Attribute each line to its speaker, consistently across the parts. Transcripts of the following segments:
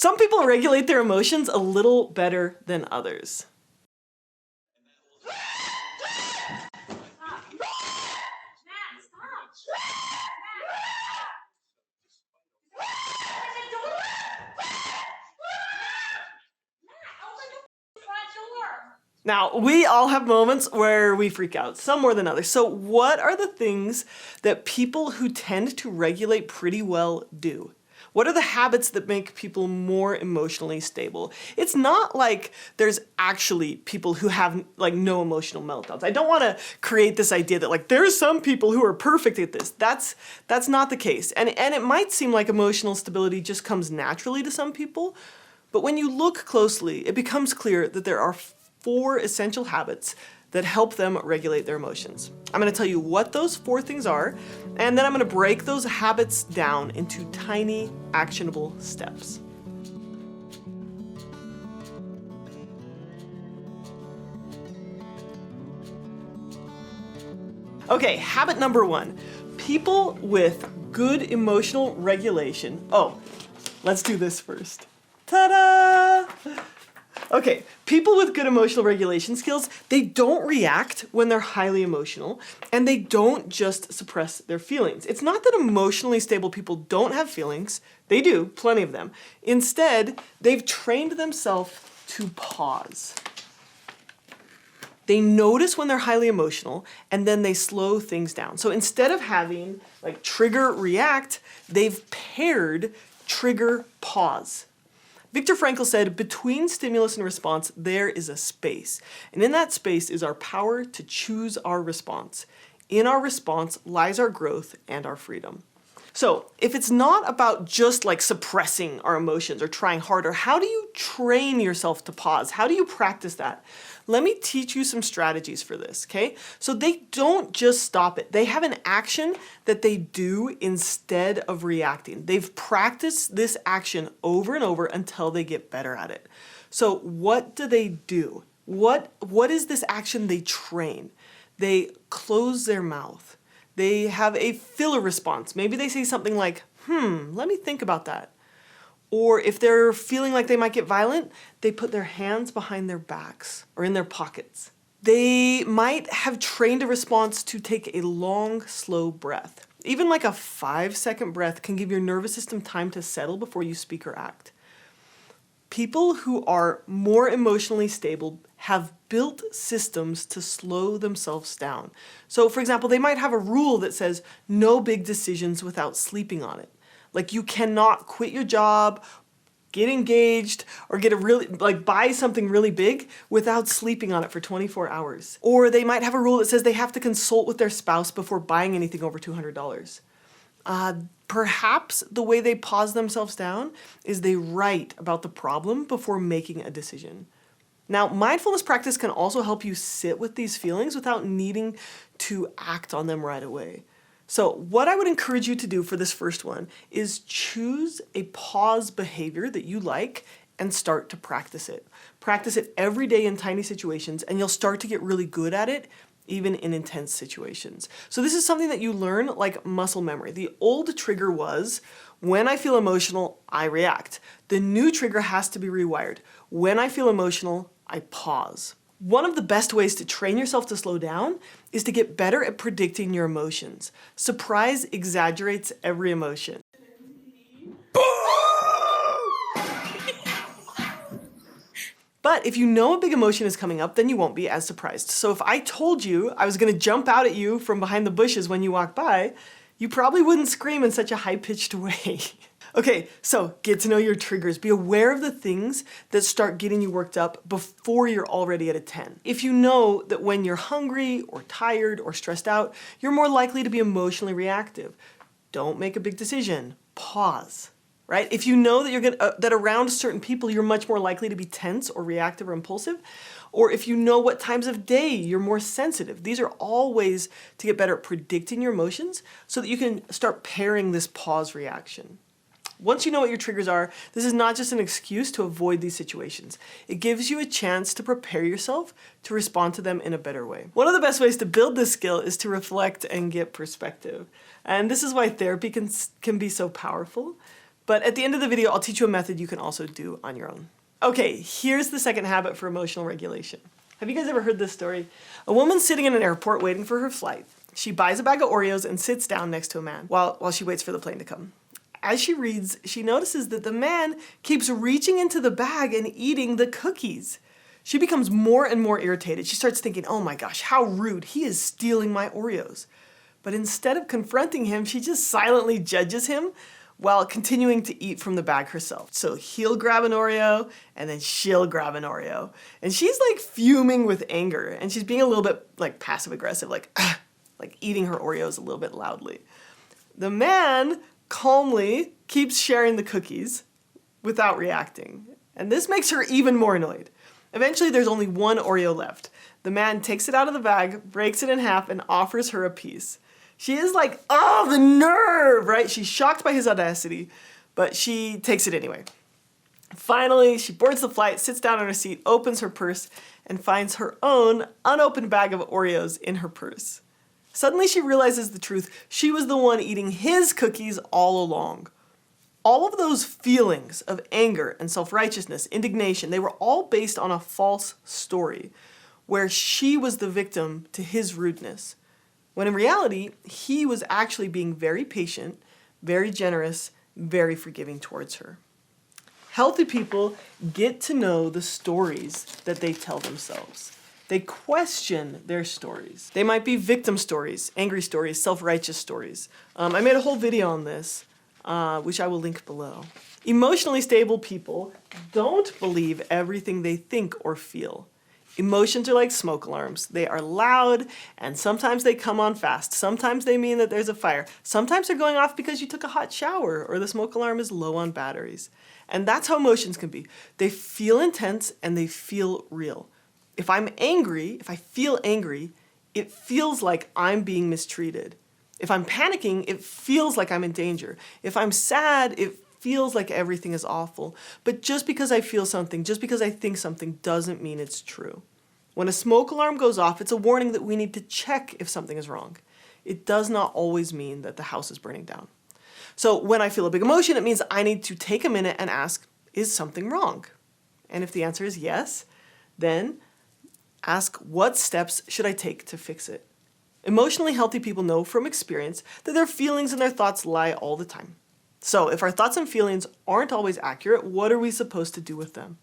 Speaker 1: Some people regulate their emotions a little better than others. Now, we all have moments where we freak out, some more than others. So what are the things that people who tend to regulate pretty well do? What are the habits that make people more emotionally stable? It's not like there's actually people who have like no emotional meltdowns. I don't want to create this idea that like there's some people who are perfect at this. That's not the case. And it might seem like emotional stability just comes naturally to some people, but when you look closely, it becomes clear that there are 4 essential habits that help them regulate their emotions. I'm going to tell you what those 4 things are, and then I'm going to break those habits down into tiny, actionable steps. Okay, habit number 1. People with good emotional regulation. Oh, let's do this first. Ta-da! Okay, people with good emotional regulation skills, they don't react when they're highly emotional, and they don't just suppress their feelings. It's not that emotionally stable people don't have feelings. They do, plenty of them. Instead, they've trained themselves to pause. They notice when they're highly emotional, and then they slow things down. So instead of having like trigger react, they've paired trigger pause. Viktor Frankl said, between stimulus and response, there is a space. And in that space is our power to choose our response. In our response lies our growth and our freedom. So if it's not about just like suppressing our emotions or trying harder, how do you train yourself to pause? How do you practice that? Let me teach you some strategies for this, okay? So they don't just stop it. They have an action that they do instead of reacting. They've practiced this action over and over until they get better at it. So what do? What is this action they train? They close their mouth. They have a filler response. Maybe they say something like, let me think about that. Or if they're feeling like they might get violent, they put their hands behind their backs or in their pockets. They might have trained a response to take a long, slow breath. Even like a 5-second breath can give your nervous system time to settle before you speak or act. People who are more emotionally stable have built systems to slow themselves down. So for example, they might have a rule that says no big decisions without sleeping on it. Like you cannot quit your job, get engaged, or buy something really big without sleeping on it for 24 hours. Or they might have a rule that says they have to consult with their spouse before buying anything over $200. Perhaps the way they pause themselves down is they write about the problem before making a decision. Now, mindfulness practice can also help you sit with these feelings without needing to act on them right away. So what I would encourage you to do for this first one is choose a pause behavior that you like and start to practice it. Practice it every day in tiny situations, and you'll start to get really good at it, even in intense situations. So this is something that you learn like muscle memory. The old trigger was, when I feel emotional, I react. The new trigger has to be rewired. When I feel emotional, I pause. One of the best ways to train yourself to slow down is to get better at predicting your emotions. Surprise exaggerates every emotion. But if you know a big emotion is coming up, then you won't be as surprised. So if I told you I was going to jump out at you from behind the bushes when you walk by, you probably wouldn't scream in such a high-pitched way. Okay, so get to know your triggers. Be aware of the things that start getting you worked up before you're already at a 10. If you know that when you're hungry or tired or stressed out, you're more likely to be emotionally reactive, don't make a big decision. Pause. Right? If you know that that around certain people you're much more likely to be tense or reactive or impulsive, or if you know what times of day you're more sensitive, these are all ways to get better at predicting your emotions so that you can start pairing this pause reaction. Once you know what your triggers are, this is not just an excuse to avoid these situations. It gives you a chance to prepare yourself to respond to them in a better way. One of the best ways to build this skill is to reflect and get perspective. And this is why therapy can be so powerful. But at the end of the video, I'll teach you a method you can also do on your own. Okay, here's the second habit for emotional regulation. Have you guys ever heard this story? A woman's sitting in an airport waiting for her flight. She buys a bag of Oreos and sits down next to a man while she waits for the plane to come. As she reads, she notices that the man keeps reaching into the bag and eating the cookies. She becomes more and more irritated. She starts thinking, oh my gosh, how rude. He is stealing my Oreos. But instead of confronting him, she just silently judges him while continuing to eat from the bag herself. So he'll grab an Oreo, and then she'll grab an Oreo. And she's like fuming with anger, and she's being a little bit like passive aggressive, like eating her Oreos a little bit loudly. The man calmly keeps sharing the cookies without reacting. And this makes her even more annoyed. Eventually, there's only one Oreo left. The man takes it out of the bag, breaks it in half, and offers her a piece. She is like, oh, the nerve, right? She's shocked by his audacity, but she takes it anyway. Finally, she boards the flight, sits down on her seat, opens her purse, and finds her own unopened bag of Oreos in her purse. Suddenly, she realizes the truth. She was the one eating his cookies all along. All of those feelings of anger and self-righteousness, indignation, they were all based on a false story where she was the victim to his rudeness. When in reality, he was actually being very patient, very generous, very forgiving towards her. Healthy people get to know the stories that they tell themselves. They question their stories. They might be victim stories, angry stories, self-righteous stories. I made a whole video on this, which I will link below. Emotionally stable people don't believe everything they think or feel. Emotions are like smoke alarms. They are loud, and sometimes they come on fast. Sometimes they mean that there's a fire. Sometimes they're going off because you took a hot shower or the smoke alarm is low on batteries. And that's how emotions can be. They feel intense and they feel real. If I'm angry, if I feel angry, it feels like I'm being mistreated. If I'm panicking, it feels like I'm in danger. If I'm sad, it feels like everything is awful. But just because I feel something, just because I think something, doesn't mean it's true. When a smoke alarm goes off, it's a warning that we need to check if something is wrong. It does not always mean that the house is burning down. So when I feel a big emotion, it means I need to take a minute and ask, is something wrong? And if the answer is yes, then ask, what steps should I take to fix it? Emotionally healthy people know from experience that their feelings and their thoughts lie all the time. So if our thoughts and feelings aren't always accurate, what are we supposed to do with them?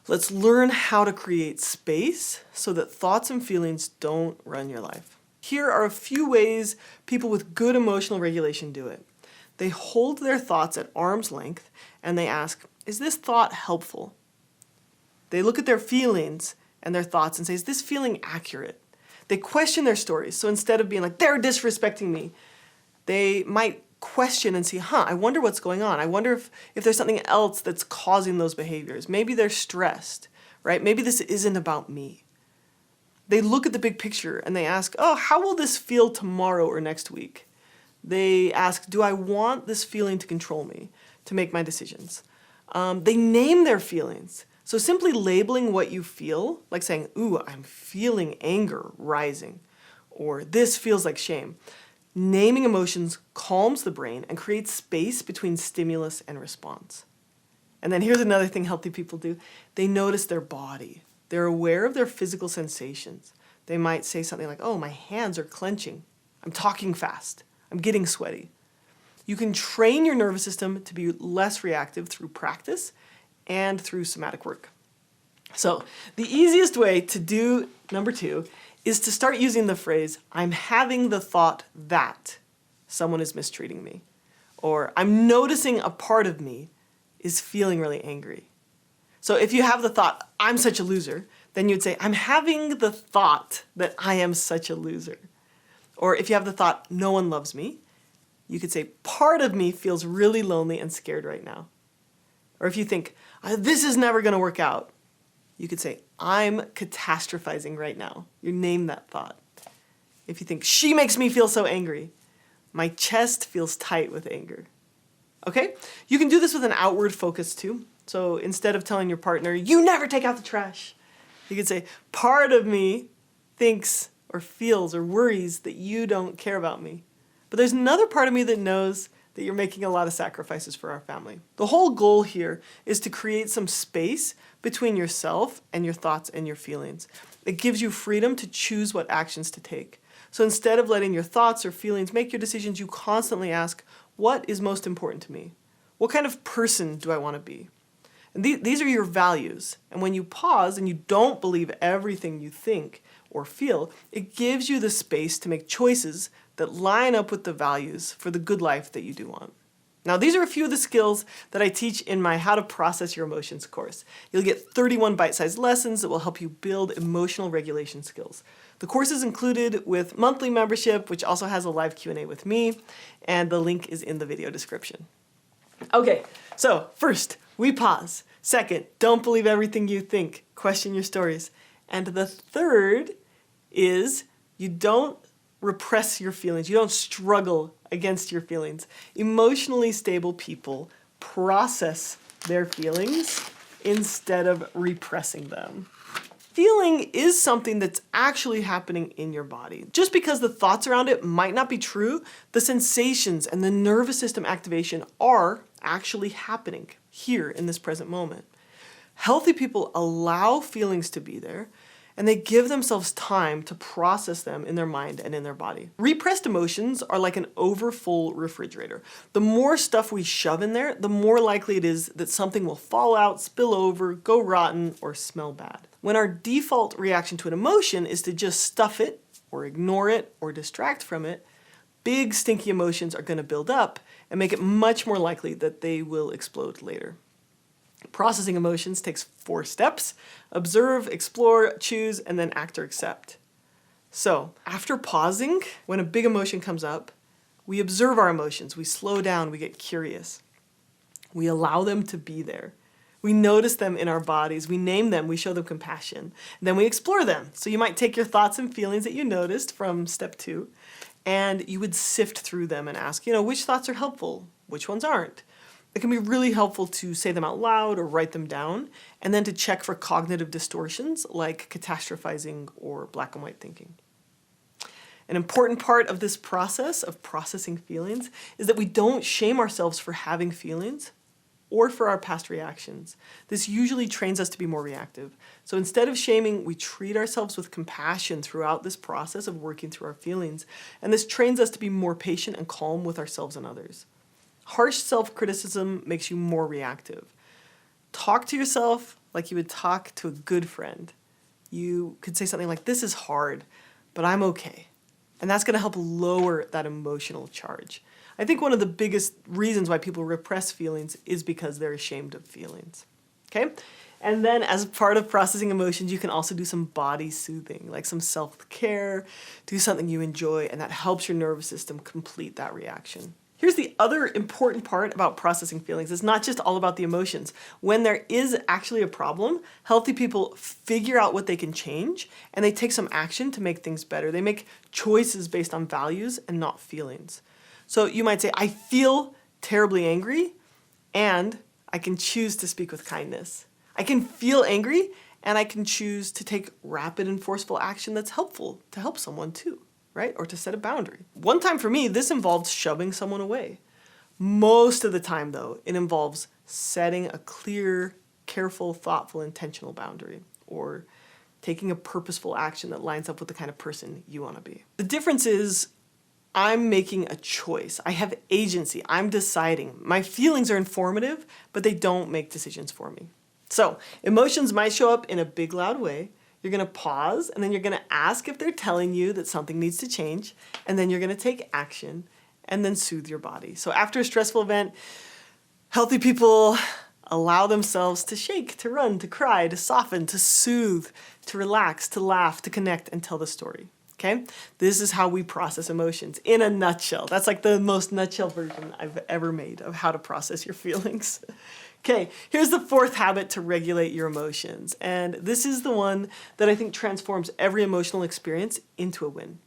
Speaker 1: Let's learn how to create space so that thoughts and feelings don't run your life. Here are a few ways people with good emotional regulation do it. They hold their thoughts at arm's length and they ask, is this thought helpful? They look at their feelings and their thoughts and say, is this feeling accurate? They question their stories. So instead of being like, they're disrespecting me, they might question and see, I wonder what's going on. I wonder if there's something else that's causing those behaviors. Maybe they're stressed, right? Maybe this isn't about me. They look at the big picture and they ask, how will this feel tomorrow or next week? They ask, do I want this feeling to control me, to make my decisions? They name their feelings. So simply labeling what you feel, like saying, ooh, I'm feeling anger rising, or this feels like shame. Naming emotions calms the brain and creates space between stimulus and response. And then here's another thing healthy people do. They notice their body. They're aware of their physical sensations. They might say something like, oh, my hands are clenching. I'm talking fast. I'm getting sweaty. You can train your nervous system to be less reactive through practice and through somatic work. So the easiest way to do number 2 is to start using the phrase, I'm having the thought that someone is mistreating me, or I'm noticing a part of me is feeling really angry. So if you have the thought, I'm such a loser, then you'd say, I'm having the thought that I am such a loser. Or if you have the thought, no one loves me, you could say, part of me feels really lonely and scared right now. Or if you think, this is never going to work out, you could say, I'm catastrophizing right now. You name that thought. If you think, she makes me feel so angry, my chest feels tight with anger. Okay? You can do this with an outward focus too. So instead of telling your partner, you never take out the trash, you could say, part of me thinks or feels or worries that you don't care about me. But there's another part of me that knows that you're making a lot of sacrifices for our family. The whole goal here is to create some space between yourself and your thoughts and your feelings. It gives you freedom to choose what actions to take. So instead of letting your thoughts or feelings make your decisions, you constantly ask, what is most important to me? What kind of person do I want to be? And these are your values. And when you pause and you don't believe everything you think or feel, it gives you the space to make choices that line up with the values for the good life that you do want. Now, these are a few of the skills that I teach in my How to Process Your Emotions course. You'll get 31 bite-sized lessons that will help you build emotional regulation skills. The course is included with monthly membership, which also has a live Q&A with me, and the link is in the video description. Okay, so first, we pause. Second, don't believe everything you think. Question your stories. And the third is you don't repress your feelings. You don't struggle against your feelings. Emotionally stable people process their feelings instead of repressing them. Feeling is something that's actually happening in your body. Just because the thoughts around it might not be true, the sensations and the nervous system activation are actually happening here in this present moment. Healthy people allow feelings to be there, and they give themselves time to process them in their mind and in their body. Repressed emotions are like an overfull refrigerator. The more stuff we shove in there, the more likely it is that something will fall out, spill over, go rotten, or smell bad. When our default reaction to an emotion is to just stuff it, or ignore it, or distract from it, big stinky emotions are going to build up and make it much more likely that they will explode later. Processing emotions takes 4 steps: observe, explore, choose, and then act or accept. So, after pausing, when a big emotion comes up, we observe our emotions, we slow down, we get curious. We allow them to be there. We notice them in our bodies, we name them, we show them compassion. Then we explore them. So you might take your thoughts and feelings that you noticed from step 2, and you would sift through them and ask, which thoughts are helpful, which ones aren't. It can be really helpful to say them out loud or write them down, and then to check for cognitive distortions like catastrophizing or black and white thinking. An important part of this process of processing feelings is that we don't shame ourselves for having feelings or for our past reactions. This usually trains us to be more reactive. So instead of shaming, we treat ourselves with compassion throughout this process of working through our feelings, and this trains us to be more patient and calm with ourselves and others. Harsh self-criticism makes you more reactive. Talk to yourself like you would talk to a good friend. You could say something like, "This is hard, but I'm okay." And that's going to help lower that emotional charge. I think one of the biggest reasons why people repress feelings is because they're ashamed of feelings. Okay? And then as part of processing emotions, you can also do some body soothing, like some self-care, do something you enjoy, and that helps your nervous system complete that reaction. Here's the other important part about processing feelings. It's not just all about the emotions. When there is actually a problem, healthy people figure out what they can change, and they take some action to make things better. They make choices based on values and not feelings. So you might say, I feel terribly angry, and I can choose to speak with kindness. I can feel angry, and I can choose to take rapid and forceful action that's helpful to help someone too. Right? Or to set a boundary. One time for me, this involved shoving someone away. Most of the time, though, it involves setting a clear, careful, thoughtful, intentional boundary, or taking a purposeful action that lines up with the kind of person you want to be. The difference is I'm making a choice. I have agency. I'm deciding. My feelings are informative, but they don't make decisions for me. So emotions might show up in a big, loud way. You're going to pause, and then you're going to ask if they're telling you that something needs to change, and then you're going to take action, and then soothe your body. So after a stressful event, healthy people allow themselves to shake, to run, to cry, to soften, to soothe, to relax, to laugh, to connect, and tell the story. Okay? This is how we process emotions in a nutshell. That's like the most nutshell version I've ever made of how to process your feelings. Okay, here's the 4th habit to regulate your emotions. And this is the one that I think transforms every emotional experience into a win.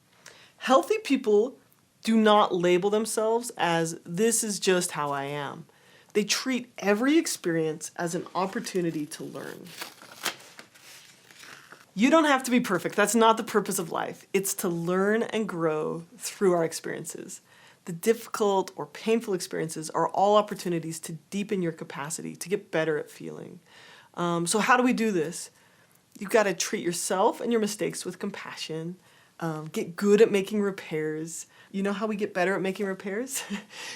Speaker 1: Healthy people do not label themselves as, "This is just how I am." They treat every experience as an opportunity to learn. You don't have to be perfect. That's not the purpose of life. It's to learn and grow through our experiences. The difficult or painful experiences are all opportunities to deepen your capacity, to get better at feeling. So how do we do this? You've got to treat yourself and your mistakes with compassion. Get good at making repairs. You know how we get better at making repairs?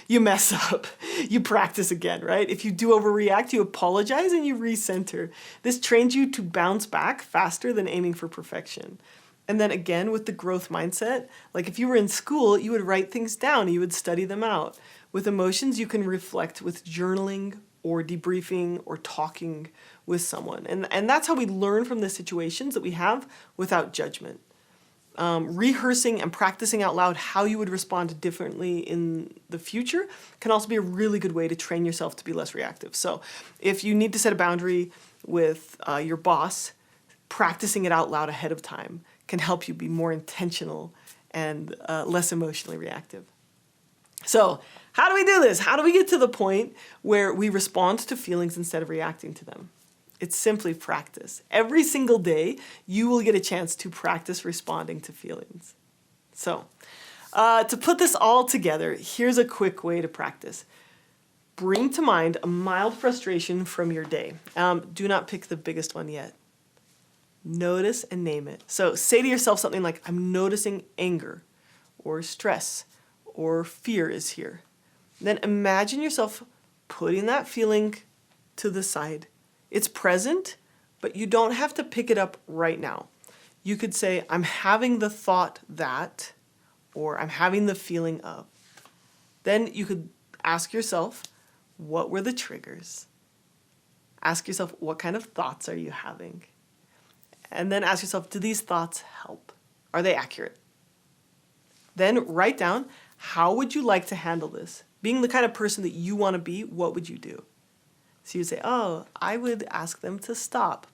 Speaker 1: You mess up. You practice again, right? If you do overreact, you apologize and you recenter. This trains you to bounce back faster than aiming for perfection. And then again, with the growth mindset, like if you were in school, you would write things down, you would study them out. With emotions, you can reflect with journaling or debriefing or talking with someone. And that's how we learn from the situations that we have without judgment. Rehearsing and practicing out loud how you would respond differently in the future can also be a really good way to train yourself to be less reactive. So if you need to set a boundary with your boss, practicing it out loud ahead of time can help you be more intentional and less emotionally reactive. So how do we do this? How do we get to the point where we respond to feelings instead of reacting to them? It's simply practice. Every single day, you will get a chance to practice responding to feelings. So, to put this all together, here's a quick way to practice. Bring to mind a mild frustration from your day. Do not pick the biggest one yet. Notice and name it. So say to yourself something like, I'm noticing anger or stress or fear is here. Then imagine yourself putting that feeling to the side. It's present, but you don't have to pick it up right now. You could say, I'm having the thought that, or I'm having the feeling of. Then you could ask yourself, what were the triggers? Ask yourself, what kind of thoughts are you having? And then ask yourself, do these thoughts help? Are they accurate? Then write down, how would you like to handle this? Being the kind of person that you want to be, what would you do? So you say, oh, I would ask them to stop.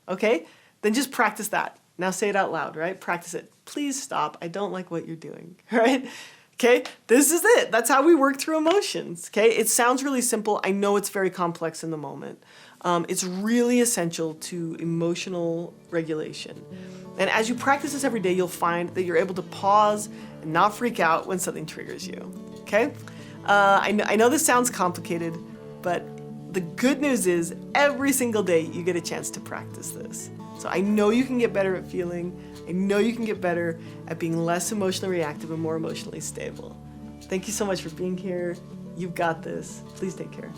Speaker 1: Okay? Then just practice that. Now say it out loud, right? Practice it. Please stop. I don't like what you're doing, right? Okay? This is it. That's how we work through emotions, okay? It sounds really simple. I know it's very complex in the moment. It's really essential to emotional regulation. And as you practice this every day, you'll find that you're able to pause and not freak out when something triggers you, okay? I know this sounds complicated, but the good news is every single day you get a chance to practice this. So I know you can get better at feeling. I know you can get better at being less emotionally reactive and more emotionally stable. Thank you so much for being here. You've got this. Please take care.